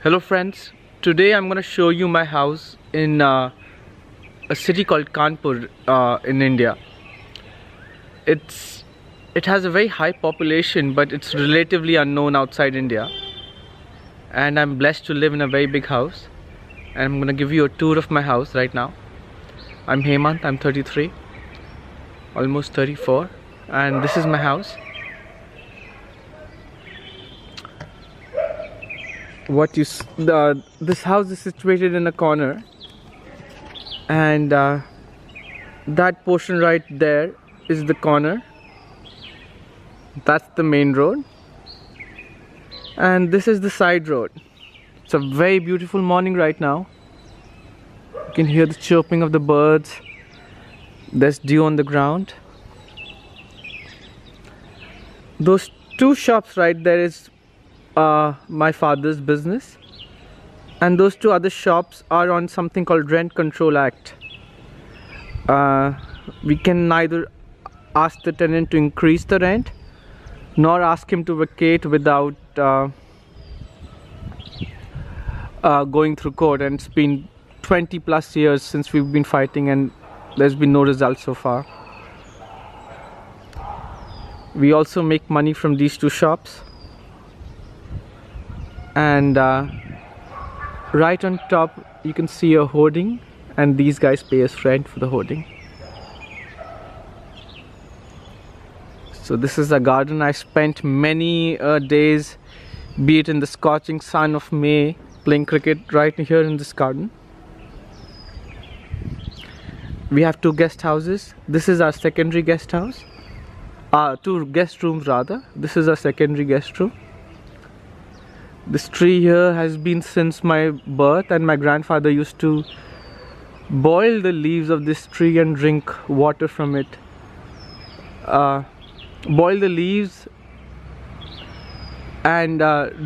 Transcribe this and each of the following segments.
Hello friends, today I'm going to show you my house in a city called Kanpur in India. It has a very high population, but it's relatively unknown outside India, and I'm blessed to live in a very big house, and I'm going to give you a tour of my house right now. I'm Hemant, I'm 33, almost 34, and this is my house. This house is situated in a corner, and that portion right there is the corner. That's the main road, and this is the side road. It's a very beautiful morning right now. You can hear the chirping of the birds. There's dew on the ground. Those two shops right there is my father's business, and those two other shops are on something called Rent Control Act. We can neither ask the tenant to increase the rent nor ask him to vacate without going through court, and it's been 20 plus years since we've been fighting, and there's been no result so far. We also make money from these two shops, and right on top you can see a hoarding, and these guys pay us rent for the hoarding. So this is a garden. I spent many days, be it in the scorching sun of May, playing cricket right here in this garden. We have two guest houses. This is our secondary guest house. Two guest rooms rather. This is our secondary guest room. This tree here has been since my birth, and my grandfather used to boil the leaves of this tree and drink water from it. Boil the leaves and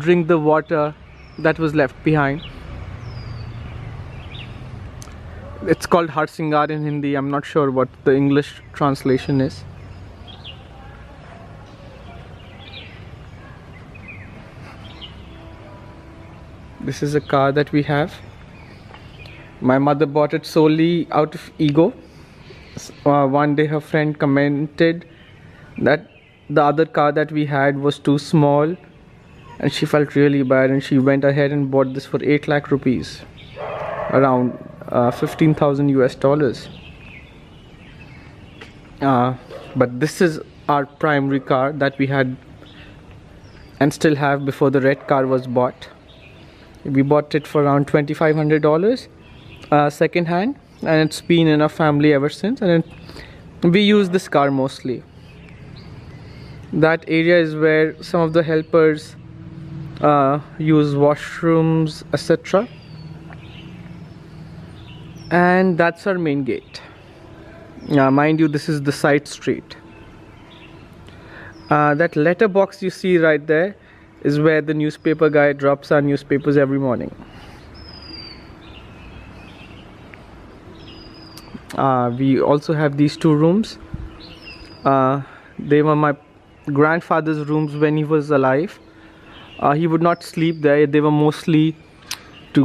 drink the water that was left behind. It's called Harsingar in Hindi. I'm not sure what the English translation is. This is a car that we have. My mother bought it solely out of ego. One day her friend commented that the other car that we had was too small, and she felt really bad, and she went ahead and bought this for 8 lakh rupees, around 15,000 US dollars. But this is our primary car that we had and still have before the red car was bought. We bought it for around $2,500 second hand, and it's been in our family ever since, and we use this car mostly. That area is where some of the helpers use washrooms, etc. And that's our main gate. Mind you, this is the side street. That letterbox you see right there is where the newspaper guy drops our newspapers every morning. We also have these two rooms. They were my grandfather's rooms when he was alive. He would not sleep there. They were mostly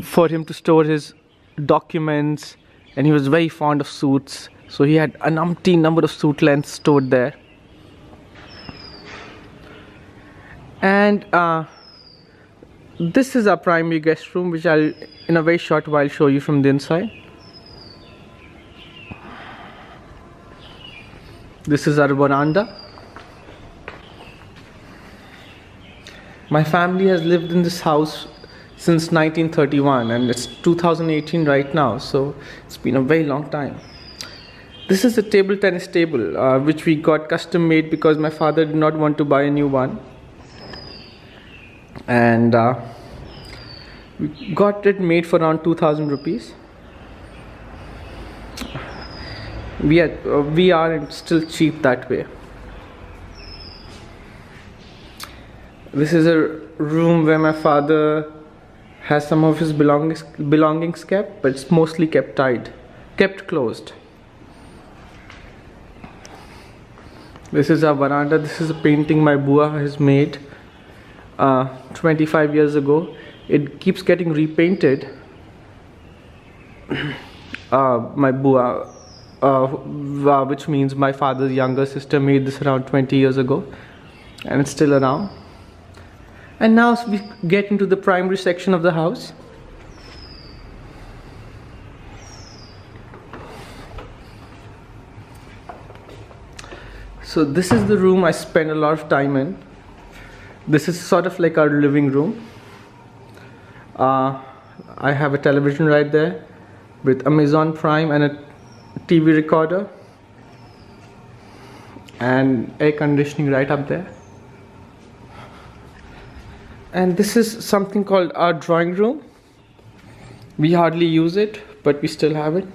for him to store his documents, and he was very fond of suits, so he had an umpteen number of suit lengths stored there. And this is our primary guest room, which I'll in a very short while show you from the inside. This is our veranda. My family has lived in this house since 1931, and it's 2018 right now, so it's been a very long time. This is a table tennis table, which we got custom made because my father did not want to buy a new one. And we got it made for around 2,000 rupees. We are still cheap that way. This is a room where my father has some of his belongings kept, but it's mostly kept closed. This is our veranda. This is a painting my Bua has made 25 years ago. it keeps getting repainted. My bua, which means my father's younger sister, made this around 20 years ago, and it's still around. And now we get into the primary section of the house. So this is the room I spend a lot of time in. This is sort of like our living room. I have a television right there with Amazon Prime and a TV recorder and air conditioning right up there. And this is something called our drawing room. We hardly use it, but we still have it.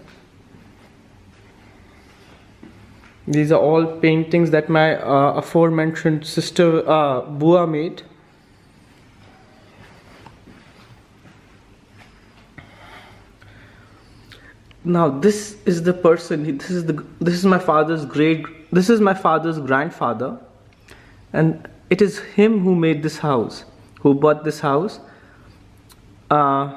These are all paintings that my aforementioned sister Bua made. Now this is the person. This is my father's grandfather, and it is him who made this house, who bought this house, and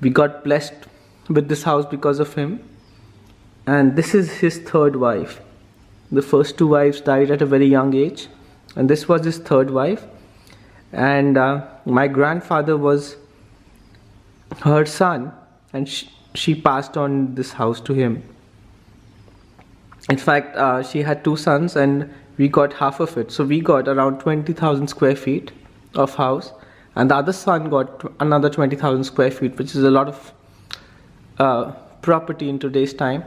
we got blessed with this house because of him. And this is his third wife. The first two wives died at a very young age, and this was his third wife. And my grandfather was her son, and she passed on this house to him. In fact, she had two sons, and we got half of it. So we got around 20,000 square feet of house, and the other son got another 20,000 square feet, which is a lot of property in today's time,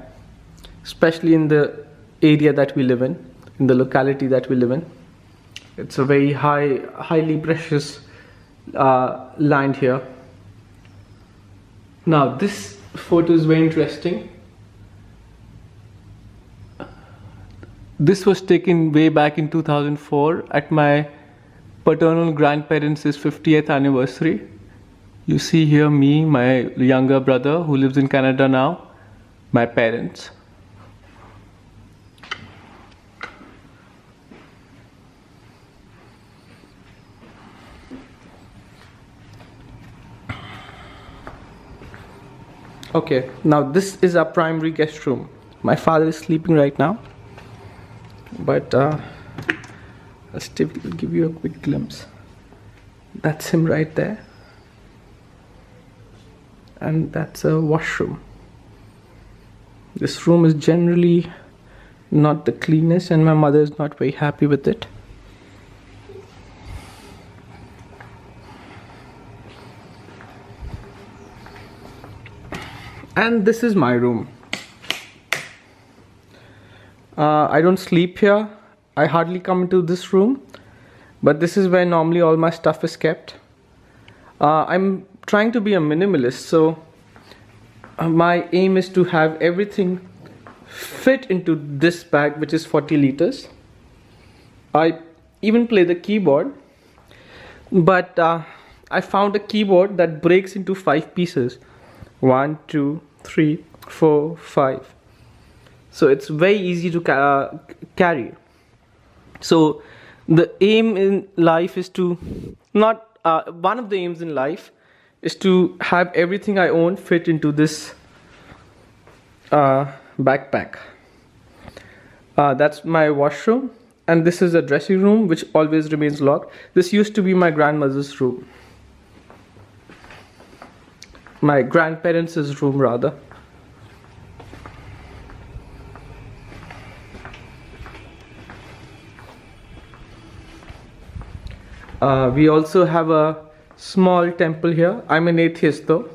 especially in the area that we live in the locality that we live in. It's a very highly precious land here. Now this photo is very interesting. This was taken way back in 2004 at my paternal grandparents' 50th anniversary. You see here me, my younger brother who lives in Canada now, my parents. Okay, now this is our primary guest room. My father is sleeping right now, but I'll still give you a quick glimpse. That's him right there. And that's a washroom. This room is generally not the cleanest, and my mother is not very happy with it. And this is my room. I don't sleep here. I hardly come into this room, but this is where normally all my stuff is kept. I'm trying to be a minimalist, so my aim is to have everything fit into this bag, which is 40 liters. I even play the keyboard, but I found a keyboard that breaks into 5 pieces. 1, 2, 3, 4, 5. So it's very easy to carry. So the aim in life is to one of the aims in life is to have everything I own fit into this backpack. That's my washroom, and this is a dressing room which always remains locked. This used to be my grandmother's room. My grandparents' room rather. We also have a small temple here. I'm an atheist though,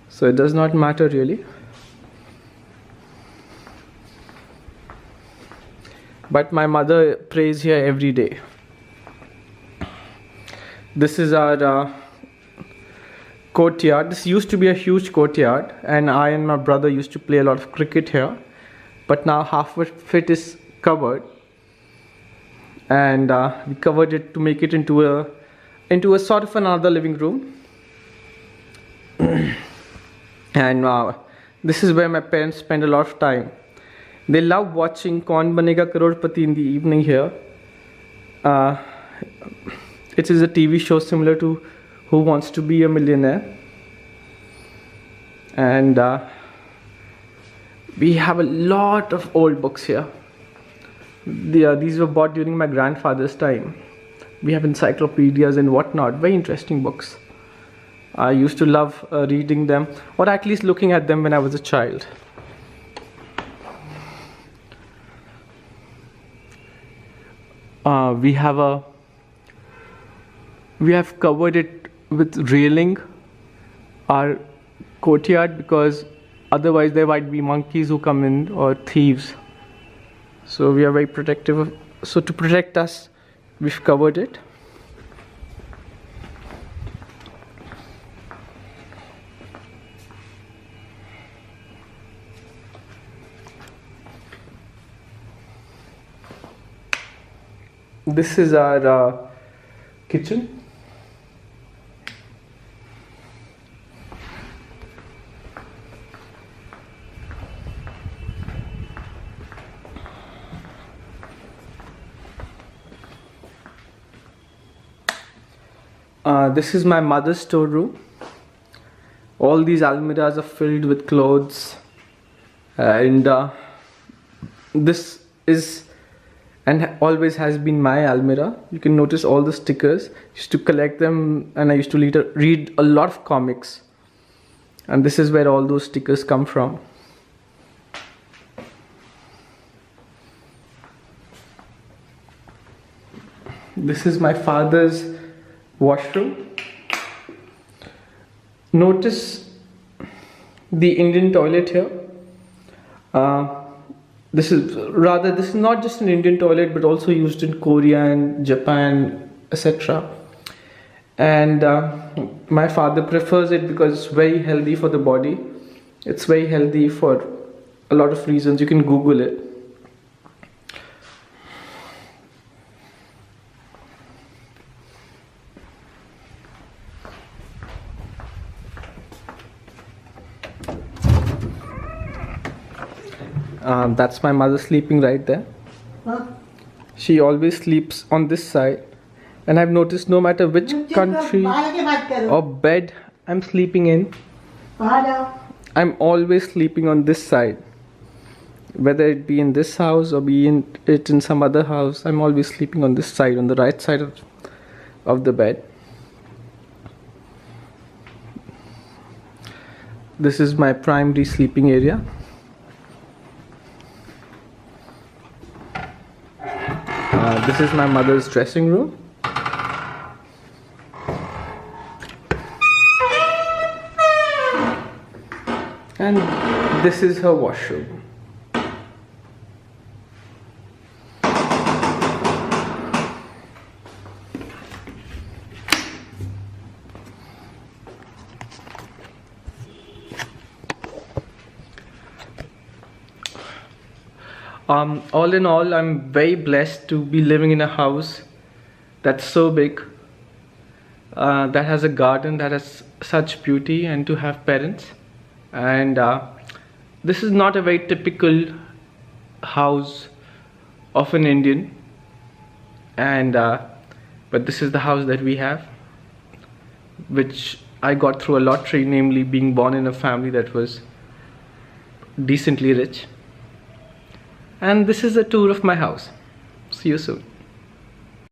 so it does not matter really. But my mother prays here every day. This is our courtyard. This used to be a huge courtyard, and I and my brother used to play a lot of cricket here, but now half of it is covered, and we covered it to make it into a sort of another living room. And this is where my parents spend a lot of time. They love watching Kaun Banega Crorepati in the evening here. It is a TV show similar to Who Wants to Be a Millionaire. And we have a lot of old books here. These were bought during my grandfather's time. We have encyclopedias and whatnot, very interesting books. I used to love reading them, or at least looking at them when I was a child. We have covered it with railing, our courtyard, because otherwise there might be monkeys who come in or thieves. So we are very protective. So to protect us, we've covered it. This is our kitchen. This is my mother's storeroom. All these almirahs are filled with clothes, and this is and always has been my almirah. You can notice all the stickers. I used to collect them, and I used to later read a lot of comics, and this is where all those stickers come from. This is my father's washroom. Notice the Indian toilet here. This is not just an Indian toilet, but also used in Korea and Japan, etc. And my father prefers it because it's very healthy for the body. It's very healthy for a lot of reasons. You can Google it. That's my mother sleeping right there. Huh? She always sleeps on this side, and I've noticed no matter which country or bed I'm sleeping in, I'm always sleeping on this side. Whether it be in this house or be in some other house, I'm always sleeping on this side, on the right side of the bed. This is my primary sleeping area. This is my mother's dressing room. And this is her washroom. All in all, I'm very blessed to be living in a house that's so big, that has a garden that has such beauty, and to have parents. And this is not a very typical house of an Indian, and but this is the house that we have, which I got through a lottery, namely being born in a family that was decently rich. And this is a tour of my house. See you soon.